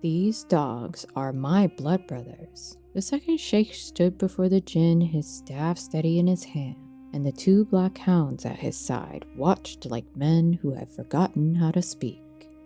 These dogs are my blood brothers. The second Sheikh stood before the jinn, his staff steady in his hand, and the two black hounds at his side watched like men who had forgotten how to speak.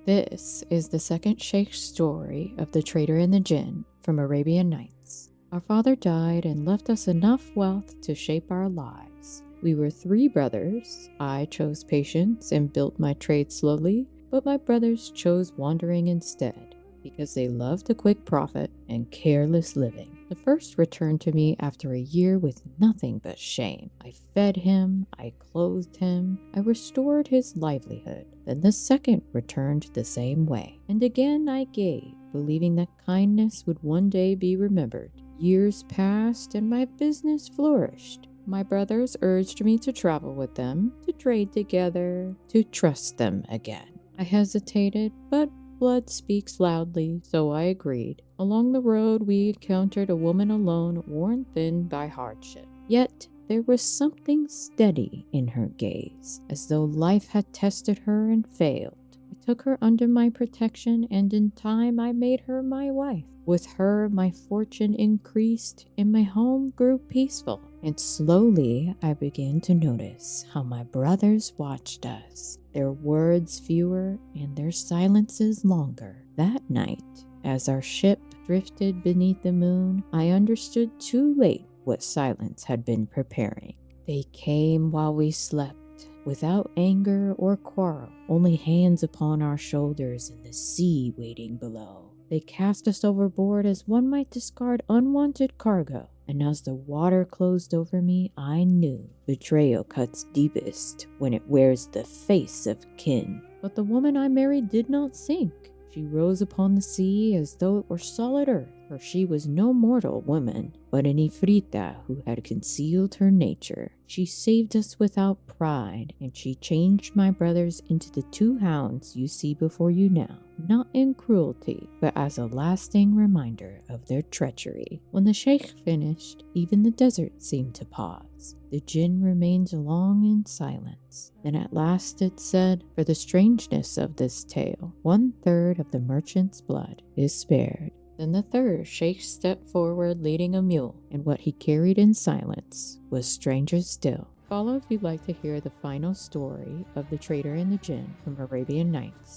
This is the second Sheikh's story of the traitor and the jinn from Arabian Nights. Our father died and left us enough wealth to shape our lives. We were 3 brothers. I chose patience and built my trade slowly, but my brothers chose wandering instead, because they loved a quick profit and careless living. The first returned to me after a year with nothing but shame. I fed him, I clothed him, I restored his livelihood. Then the second returned the same way. And again I gave, believing that kindness would one day be remembered. Years passed and my business flourished. My brothers urged me to travel with them, to trade together, to trust them again. I hesitated, but blood speaks loudly, so I agreed. Along the road, we encountered a woman alone, worn thin by hardship. Yet, there was something steady in her gaze, as though life had tested her and failed. I took her under my protection, and in time I made her my wife. With her, my fortune increased, and my home grew peaceful. And slowly, I began to notice how my brothers watched us, their words fewer and their silences longer. That night, as our ship drifted beneath the moon, I understood too late what silence had been preparing. They came while we slept, without anger or quarrel, only hands upon our shoulders and the sea waiting below. They cast us overboard as one might discard unwanted cargo, and as the water closed over me, I knew betrayal cuts deepest when it wears the face of kin. But the woman I married did not sink. She rose upon the sea as though it were solid earth, for she was no mortal woman, but an Ifrita who had concealed her nature. She saved us without pride, and she changed my brothers into the 2 hounds you see before you now, not in cruelty, but as a lasting reminder of their treachery. When the Sheikh finished, even the desert seemed to pause. The jinn remained long in silence. Then at last it said, "For the strangeness of this tale, 1/3 of the merchant's blood is spared." Then the third Sheikh stepped forward leading a mule, and what he carried in silence was stranger still. Follow if you'd like to hear the final story of the traitor and the jinn from Arabian Nights.